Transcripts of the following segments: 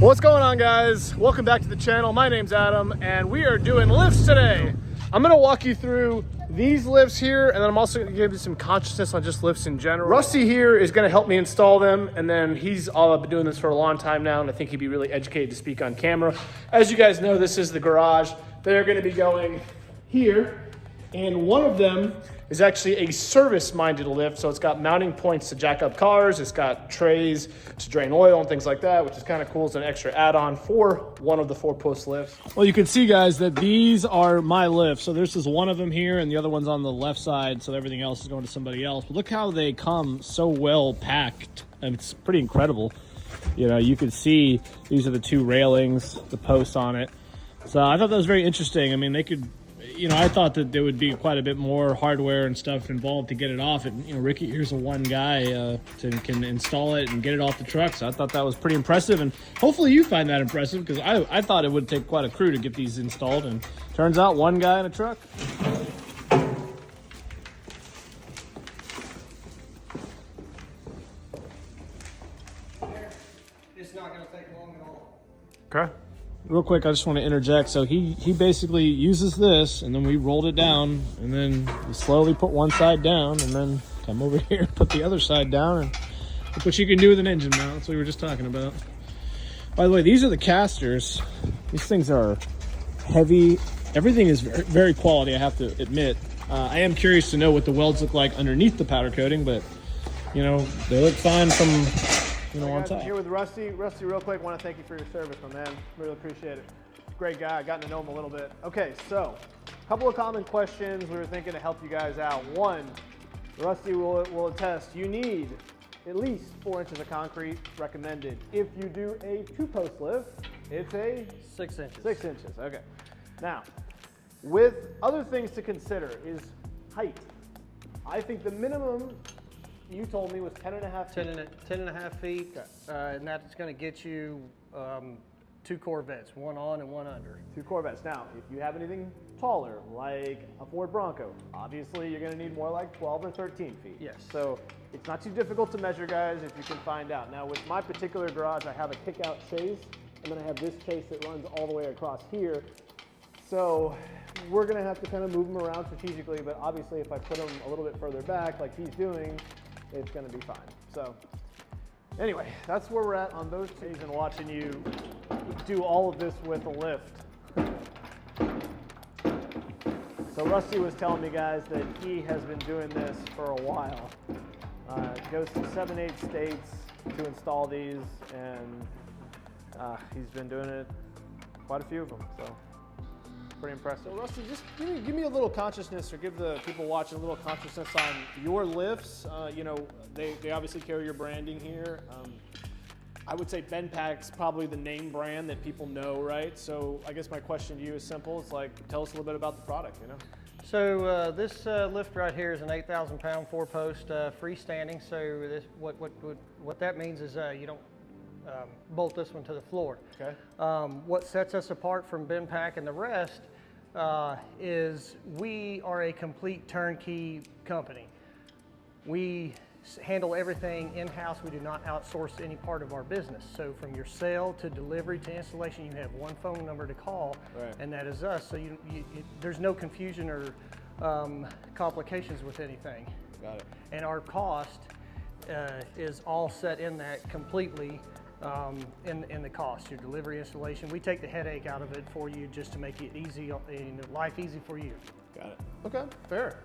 What's going on, guys? Welcome back to the channel. My name's Adam and we are doing lifts today. I'm gonna walk you through these lifts here, and then I'm also gonna give you some consciousness on just lifts in general. Rusty here is gonna help me install them, and then he's been doing this for a long time now, and I think he'd be really educated to speak on camera. As you guys know, this is the garage. They're gonna be going here, and one of them is actually a service-minded lift, so it's got mounting points to jack up cars, it's got trays to drain oil and things like that, which is kind of cool. It's an extra add-on for one of the 4-post lifts. Well, you can see, guys, that these are my lifts. So this is one of them here, and the other one's on the left side, so everything else is going to somebody else. But look how they come so well packed. I mean, it's pretty incredible. You know, you can see these are the two railings, the posts on it. So I thought that was very interesting. I mean, they could... You know, I thought that there would be quite a bit more hardware and stuff involved to get it off. And, you know, Ricky here's a one guy can install it and get it off the truck. So I thought that was pretty impressive. And hopefully you find that impressive, because I thought it would take quite a crew to get these installed. And turns out one guy in a truck. It's not going to take long at all. Okay. Real quick, I just want to interject. So he basically uses this, and then we rolled it down, and then we slowly put one side down, and then come over here and put the other side down, and look what you can do with an engine mount. That's what we were just talking about. By the way, these are the casters. These things are heavy. Everything is very, very quality, I have to admit. I am curious to know what the welds look like underneath the powder coating, but, you know, they look fine from... You know, guys, I'm here with Rusty. Rusty, real quick, want to thank you for your service, my man. Really appreciate it. Great guy. Gotten to know him a little bit. Okay, so a couple of common questions we were thinking to help you guys out. One, Rusty will attest, you need at least 4 inches of concrete recommended. If you do a 2-post lift, it's a 6 inches. 6 inches. Okay. Now, with other things to consider is height. I think the minimum you told me was 10.5 feet. 10.5 feet, Okay. and that's going to get you 2 Corvettes, one on and one under. 2 Corvettes. Now, if you have anything taller, like a Ford Bronco, obviously you're going to need more like 12 or 13 feet. Yes. So it's not too difficult to measure, guys, if you can find out. Now, with my particular garage, I have a kick-out chase, and then I have this chase that runs all the way across here. So we're going to have to kind of move them around strategically, but obviously if I put them a little bit further back, like he's doing, it's going to be fine. So anyway, that's where we're at on those two, and watching you do all of this with a lift. So Rusty was telling me, guys, that he has been doing this for a while. Goes to 7-8 states to install these, and he's been doing it, quite a few of them. So pretty impressive. So Rusty, just give me a little consciousness, or give the people watching a little consciousness on your lifts. You know, they obviously carry your branding here. I would say Benpac's probably the name brand that people know, right? So I guess my question to you is simple. It's like, tell us a little bit about the product, you know? So this lift right here is an 8,000-pound 4-post freestanding. So this, what that means is you don't bolt this one to the floor. Okay. What sets us apart from Benpac and the rest is we are a complete turnkey company. We handle everything in-house. We do not outsource any part of our business. So from your sale to delivery to installation, you have one phone number to call, right, and that is us. So there's no confusion or complications with anything. Got it. And our cost is all set in that completely in the cost, your delivery, installation. We take the headache out of it for you just to make it easy, life easy for you. Got it. Okay, fair.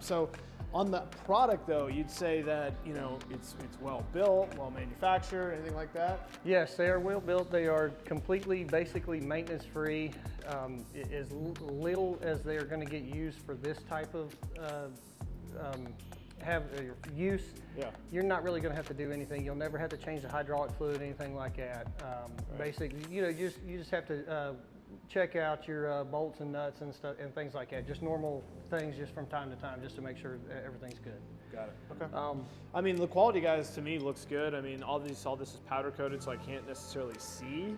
So on the product though, you'd say that, you know, it's well built, well manufactured, anything like that? Yes, they are well built. They are completely, basically maintenance free. As little as they are going to get used for this type of use, yeah, you're not really going to have to do anything. You'll never have to change the hydraulic fluid, anything like that. Right. Basically, you know, you just have to check out your bolts and nuts and stuff and things like that. Just normal things, just from time to time, just to make sure everything's good. Got it. Okay. I mean, the quality, guys, to me looks good. I mean, all this is powder coated, so I can't necessarily see,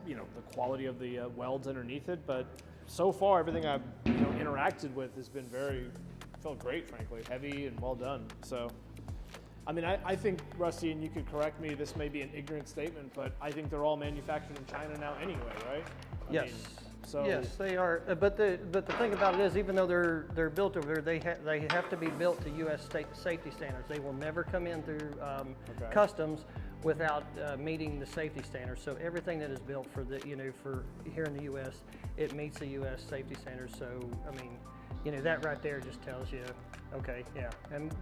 you know, the quality of the welds underneath it. But so far, everything I've interacted with has been felt great, frankly, heavy and well done. So I mean, I think, Rusty, and you could correct me, this may be an ignorant statement, but I think they're all manufactured in China now anyway, right? Yes. So Yes, they are. But the thing about it is, even though they're built over there, they have to be built to U.S. safety standards. They will never come in through customs without meeting the safety standards. So everything that is built for for here in the U.S., it meets the U.S. safety standards. So I mean, that right there just tells you, okay, yeah. And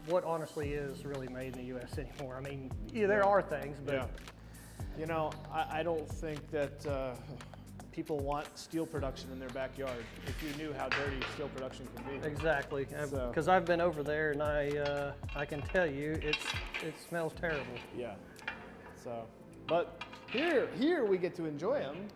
what honestly is really made in the U.S. anymore? I mean, there are things, but I don't think that. People want steel production in their backyard. If you knew how dirty steel production can be. Exactly, because I've been over there and I can tell you it smells terrible. Yeah. So, but here we get to enjoy them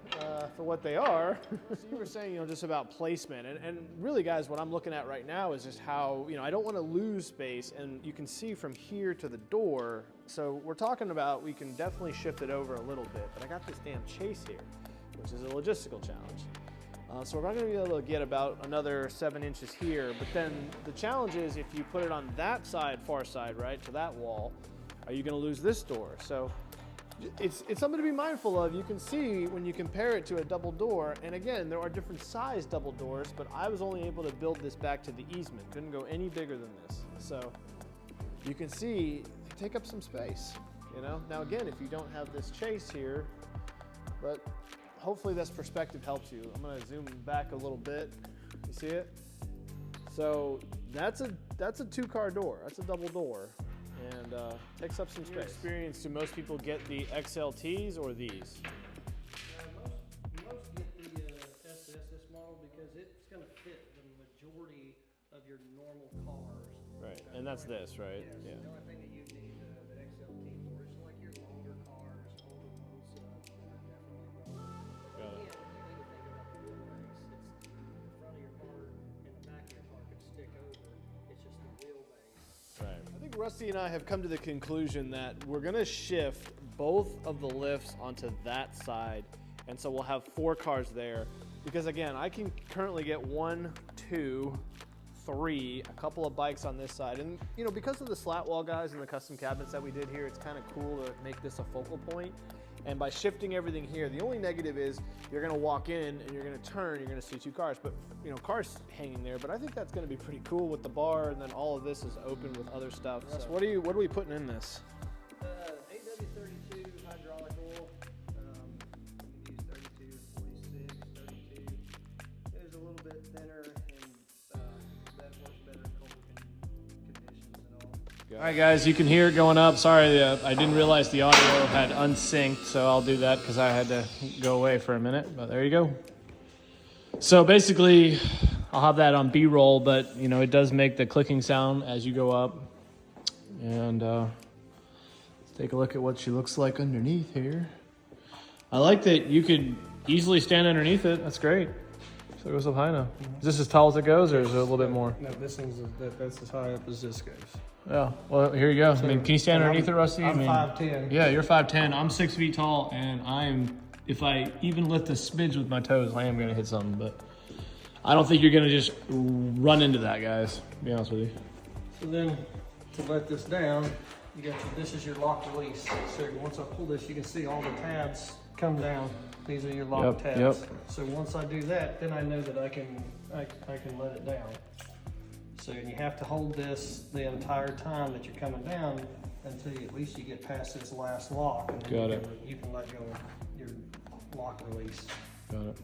for what they are. So you were saying, just about placement, and really, guys, what I'm looking at right now is just how I don't want to lose space, and you can see from here to the door. So we're talking about we can definitely shift it over a little bit, but I got this damn chase here, which is a logistical challenge. So we're not going to be able to get about another 7 inches here, but then the challenge is if you put it on that side, far side, right, to that wall, are you going to lose this door? So it's something to be mindful of. You can see when you compare it to a double door, and again, there are different size double doors, but I was only able to build this back to the easement. Couldn't go any bigger than this. So you can see they take up some space, Now again, if you don't have this chase here, but hopefully this perspective helps you. I'm going to zoom back a little bit. You see it? So that's a 2-car door. That's a double door, and takes up some space. Experience, do most people get the XLTs or these? Most get the SSS model because it's going to fit the majority of your normal cars. Right, and that's this, right? Yes. Yeah. The only thing that you need the XLT for is like your longer cars, older ones that are definitely longer. Got it. Yeah, you need to think about the wheelbase. It's the front of your car and the back of your car can stick over. It's just the wheelbase. Right. I think Rusty and I have come to the conclusion that we're going to shift both of the lifts onto that side, and so we'll have 4 cars there. Because again, I can currently get 1, 2, 3, a couple of bikes on this side, and because of the slat wall, guys, and the custom cabinets that we did here, it's kind of cool to make this a focal point. And by shifting everything here, the only negative is you're going to walk in and you're going to turn, you're going to see 2 cars, but cars hanging there. But I think that's going to be pretty cool with the bar, and then all of this is open with other stuff. So what are we putting in this? AW32 hydraulic oil. You can use 32, 46, 32. It is a little bit thinner, and that works better in cold conditions and all. All right, guys, you can hear it going up. Sorry, I didn't realize the audio had unsynced, so I'll do that because I had to go away for a minute, but there you go. So basically, I'll have that on B-roll, but, it does make the clicking sound as you go up. And let's take a look at what she looks like underneath here. I like that you could easily stand underneath it. That's great. So it goes up high now. Is this as tall as it goes, or is it a little bit more? No, this thing's that's as high up as this goes. Yeah, well, here you go. So, can you stand underneath it, Rusty? I'm 5'10". Yeah, you're 5'10". I'm 6 feet tall, and if I even lift a smidge with my toes, I am going to hit something, but I don't think you're going to just run into that, guys, to be honest with you. So then, to let this down, this is your lock release. So once I pull this, you can see all the tabs come down. These are your lock tabs. Yep. So once I do that, then I know that I can let it down. So you have to hold this the entire time that you're coming down until at least you get past this last lock. And then you can let go of your lock release. Got it.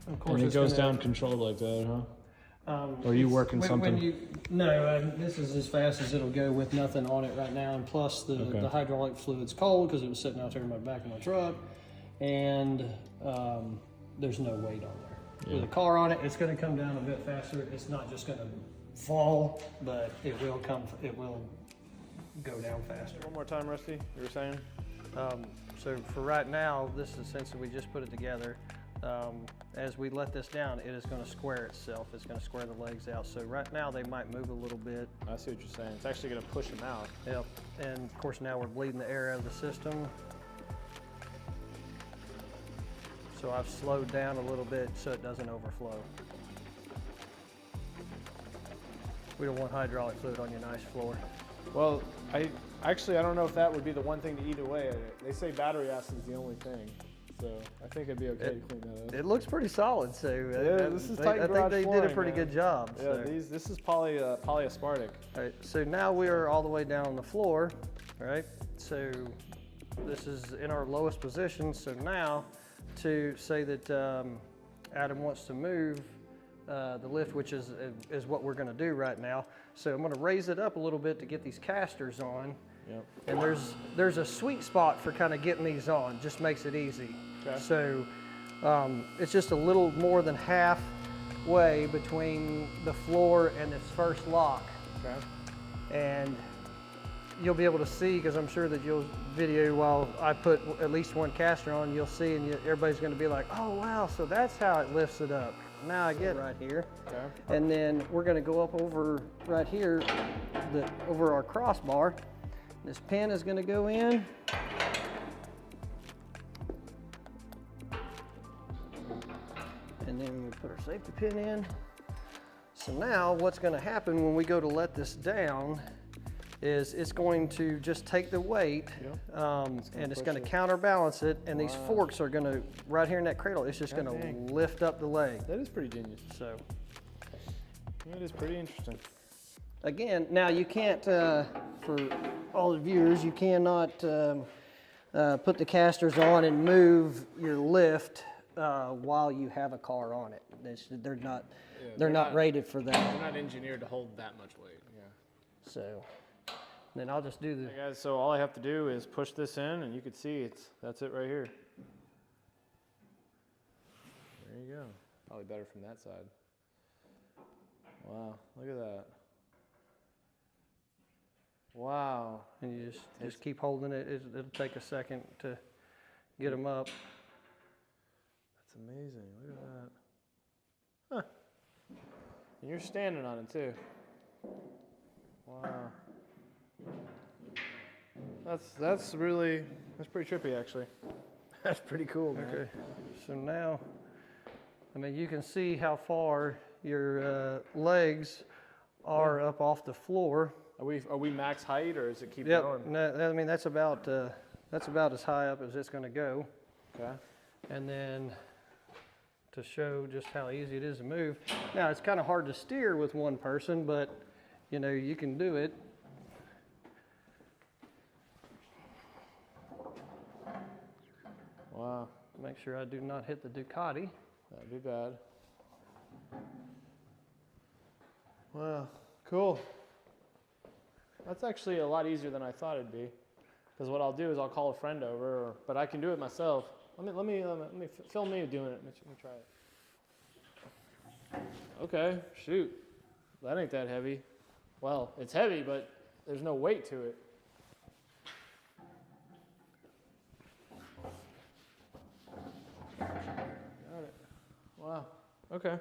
Of course, and it goes down controlled like that, huh? Or are you working something? No, this is as fast as it'll go with nothing on it right now. And plus the hydraulic fluid's cold because it was sitting out there in my back of my truck. And there's no weight on there. Yeah. With a car on it, it's going to come down a bit faster. It's not just going to fall, but it will go down faster. One more time, Rusty, you were saying? So for right now, this is since we just put it together. As we let this down, it is going to square itself. It's going to square the legs out. So right now they might move a little bit. I see what you're saying. It's actually going to push them out. Yep. And of course now we're bleeding the air out of the system. So I've slowed down a little bit so it doesn't overflow. We don't want hydraulic fluid on your nice floor. Well, I don't know if that would be the one thing to eat away. They say battery acid is the only thing, so I think it'd be okay to clean that up. It looks pretty solid, so Yeah, this is tight I think garage they did a flooring, pretty man. good job. Yeah, So. this is polyaspartic. All right, so now we are all the way down on the floor, all right? So this is in our lowest position. So now to say that Adam wants to move the lift, which is what we're gonna do right now. So I'm gonna raise it up a little bit to get these casters on. Yep. And there's a sweet spot for kind of getting these on, just makes it easy. Okay. So it's just a little more than halfway between the floor and this first lock. Okay. And you'll be able to see, because I'm sure that you'll video while I put at least one caster on, you'll see, and everybody's going to be like, oh wow, so that's how it lifts it up. Now I get right here. Okay. And then we're going to go up over right here, over our crossbar. This pin is going to go in. And then we put our safety pin in. So now what's going to happen when we go to let this down is it's going to just take the weight, and it's going to counterbalance it, and these forks are going to, right here in that cradle, it's just going to lift up the leg. That is pretty genius. So It is pretty interesting. again, now you can't, for all the viewers, you cannot put the casters on and move your lift while you have a car on it. They're not rated for that. They're not engineered to hold that much weight. Yeah. So then I'll just do the. Hey guys, so all I have to do is push this in, and you can see that's it right here. There you go. Probably better from that side. Wow, look at that. Wow. And you just keep holding it. It'll take a second to get them up. That's amazing. Look at that. Huh. And you're standing on it too. Wow. That's pretty trippy actually. That's pretty cool, man. Okay. So now, I mean, you can see how far your legs are up off the floor. Are we max height, or does it keep Yep. going? No, I mean, that's about as high up as it's going to go. Okay. And then to show just how easy it is to move. Now, it's kind of hard to steer with one person, but you know, you can do it. Wow. Make sure I do not hit the Ducati. That'd be bad. Wow. Cool. That's actually a lot easier than I thought it'd be. Because what I'll do is I'll call a friend over, but I can do it myself. Let me film me doing it. Let me try it. Okay, shoot. That ain't that heavy. Well, it's heavy, but there's no weight to it. Got it. Wow. Okay. You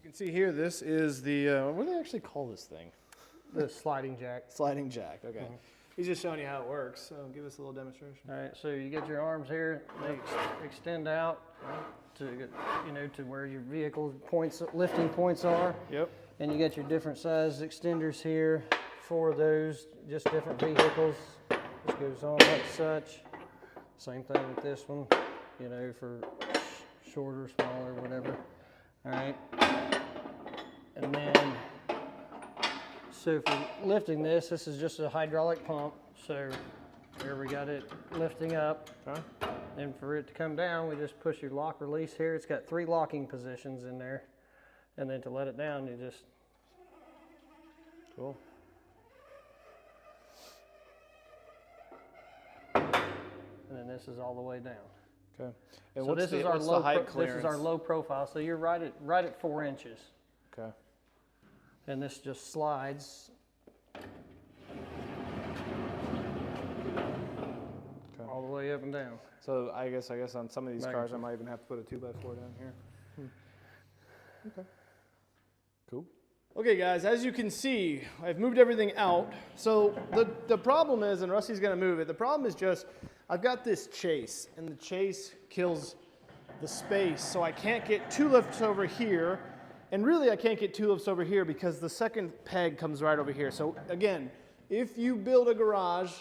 can see here, this is the, what do they actually call this thing? The sliding jack. Sliding jack, okay. He's just showing you how it works, so give us a little demonstration. All right, so you get your arms here, they extend out to, to where your vehicle points, lifting points are. Yep. And you get your different size extenders here for those, just different vehicles. This goes on like such. Same thing with this one, for shorter, smaller, whatever. All right. And then, so for lifting this is just a hydraulic pump. So there we got it lifting up. Okay. And for it to come down, we just push your lock release here. It's got 3 locking positions in there. And then to let it down, you just. Cool. And then this is all the way down. Okay. And So what's this is our the low. height This clearance? is our low profile. So you're right at 4 inches. Okay. And this just slides. Okay. All the way up and down. So I guess on some of these Back cars, and I might even have to put a 2x4 down here. Okay. Cool. Okay, guys, as you can see, I've moved everything out. So the problem is, and Rusty's gonna move it, the problem is just, I've got this chase, and the chase kills the space, so I can't get 2 lifts over here, And really, I can't get two lifts over here because the second peg comes right over here. So again, if you build a garage,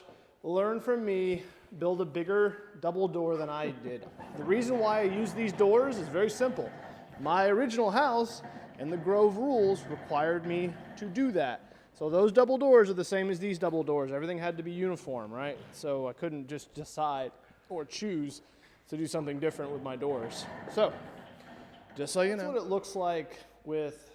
learn from me, build a bigger double door than I did. The reason why I use these doors is very simple. My original house and the Grove rules required me to do that. So those double doors are the same as these double doors. Everything had to be uniform, right? So I couldn't just decide or choose to do something different with my doors. So, just so you know. That's what it looks like with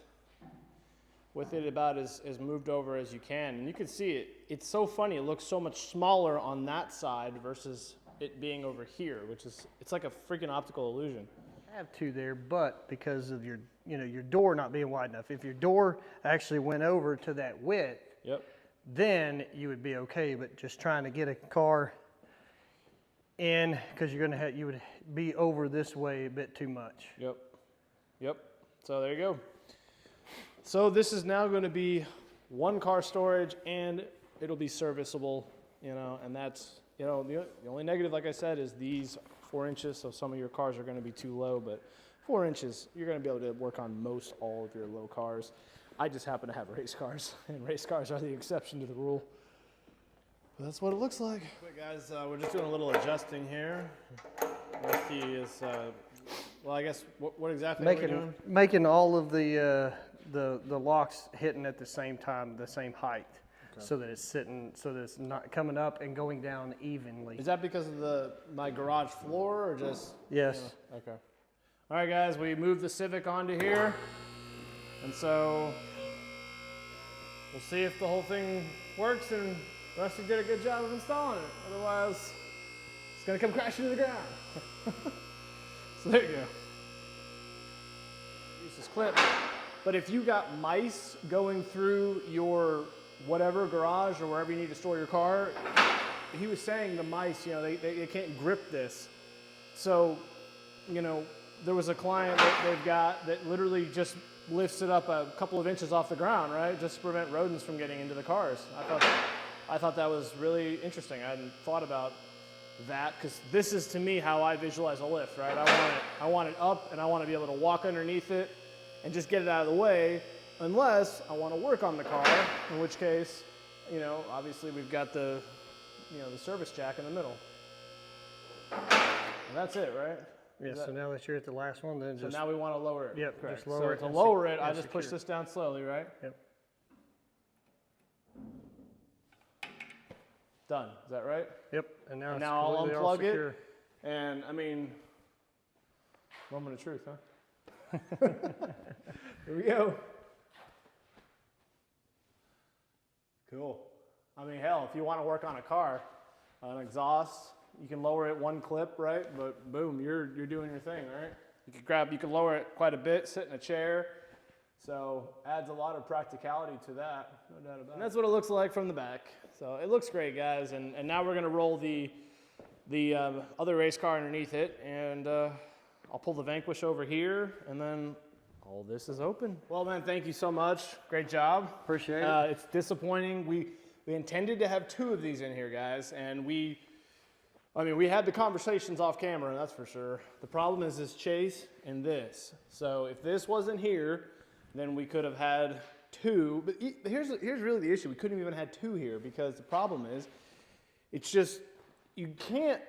it about as moved over as you can. And you can see it. It's so funny. It looks so much smaller on that side versus it being over here, which is, it's like a freaking optical illusion. I have two there, but because of your, your door not being wide enough. If your door actually went over to that width, yep, then you would be okay. But just trying to get a car in, because you would be over this way a bit too much. Yep, yep. So there you go. So this is now going to be one car storage, and it'll be serviceable, and that's, the only negative, like I said, is these 4 inches. So some of your cars are going to be too low, but 4 inches, you're going to be able to work on most all of your low cars. I just happen to have race cars, and race cars are the exception to the rule. But that's what it looks like. Quick, guys, we're just doing a little adjusting here. Rusty is, well, I guess, what exactly are we doing? Making all of the locks hitting at the same time, the same height. Okay. So that it's sitting, so that it's not coming up and going down evenly. Is that because of my garage floor, or just? Yes. Okay. All right, guys, we moved the Civic onto here, and so we'll see if the whole thing works, and Rusty did a good job of installing it. Otherwise, it's gonna come crashing to the ground. So there you go. Use this clip. But if you got mice going through your whatever garage or wherever you need to store your car, he was saying the mice, they can't grip this. So, there was a client that they've got that literally just lifts it up a couple of inches off the ground, right? Just to prevent rodents from getting into the cars. I thought that was really interesting. I hadn't thought about that, because this is, to me, how I visualize a lift, right? I want it up, and I want to be able to walk underneath it and just get it out of the way, unless I want to work on the car, in which case, obviously we've got the service jack in the middle. And that's it, right? Yeah, so now that you're at the last one, then so now we want to lower it. Yep, correct. just lower it. So to lower it, I just push this down slowly, right? Yep. Done. Is that right? Yep. And now, I'll unplug it. And I mean, moment of truth, huh? Here we go. Cool. I mean, hell, if you want to work on a car, an exhaust, you can lower it one clip, right? But boom, you're doing your thing, right? You can lower it quite a bit, sit in a chair. So adds a lot of practicality to that, no doubt about it. And that's what it looks like from the back. So it looks great, guys. And now we're gonna roll the other race car underneath it, and I'll pull the Vanquish over here, and then all this is open. Well, man, thank you so much. Great job. Appreciate it. It's disappointing. We intended to have 2 of these in here, guys, and we had the conversations off camera, that's for sure. The problem is this chase and this. So if this wasn't here, then we could have had 2. But here's really the issue. We couldn't have even had 2 here, because the problem is, it's just, you can't,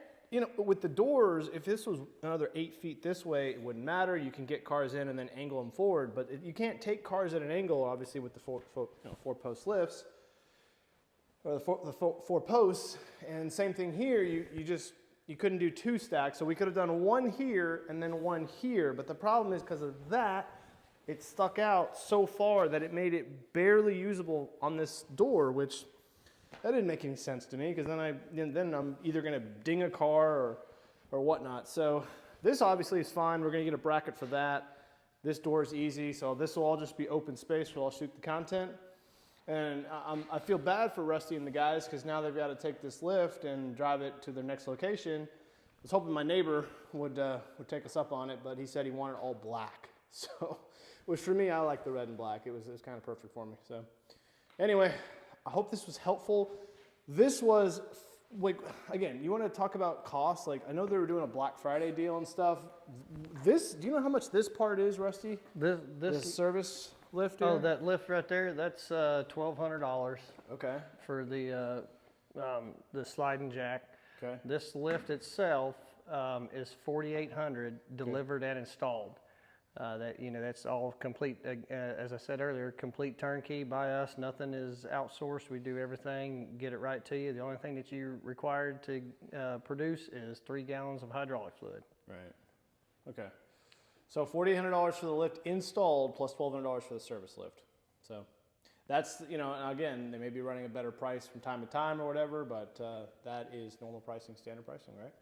with the doors, if this was another 8 feet this way, it wouldn't matter. You can get cars in and then angle them forward, but you can't take cars at an angle, obviously, with the 4-post lifts, or the four posts. And same thing here, you couldn't do 2 stacks, so we could have done 1 here and then 1 here, but the problem is, because of that, it stuck out so far that it made it barely usable on this door, which that didn't make any sense to me, because then I'm either going to ding a car or whatnot. So this obviously is fine. We're going to get a bracket for that. This door is easy, so this will all just be open space where I'll shoot the content. And I feel bad for Rusty and the guys, because now they've got to take this lift and drive it to their next location. I was hoping my neighbor would take us up on it, but he said he wanted all black. So, which for me, I like the red and black. It was kind of perfect for me. So anyway, I hope this was helpful. This was like, again, you want to talk about cost? Like, I know they were doing a Black Friday deal and stuff. This, do you know how much this part is, Rusty? This The service lift here? oh, that lift right there, that's $1,200 Okay, for the sliding jack. okay. This lift itself is $4,800 delivered and installed. That's all complete. As I said earlier, complete turnkey by us. Nothing is outsourced. We do everything, get it right to you. The only thing that you're required to produce is 3 gallons of hydraulic fluid. Right. Okay. So $4,800 for the lift installed plus $1,200 for the service lift. So that's, and again, they may be running a better price from time to time or whatever, but that is normal pricing, standard pricing, right?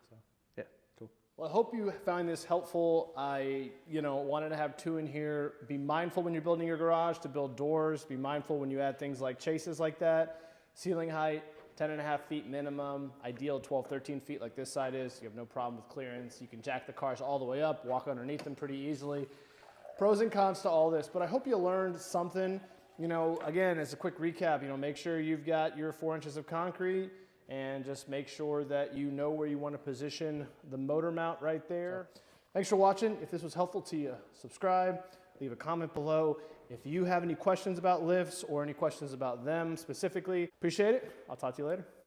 So Yeah. cool. Well, I hope you found this helpful. I, wanted to have 2 in here. Be mindful when you're building your garage to build doors. Be mindful when you add things like chases like that. Ceiling height, 10.5 feet minimum. Ideal 12, 13 feet like this side is. You have no problem with clearance. You can jack the cars all the way up, walk underneath them pretty easily. Pros and cons to all this, but I hope you learned something. Again, as a quick recap, make sure you've got your 4 inches of concrete, and just make sure that you know where you want to position the motor mount right there. Thanks for watching. If this was helpful to you, subscribe, leave a comment below. If you have any questions about lifts or any questions about them specifically, appreciate it. I'll talk to you later.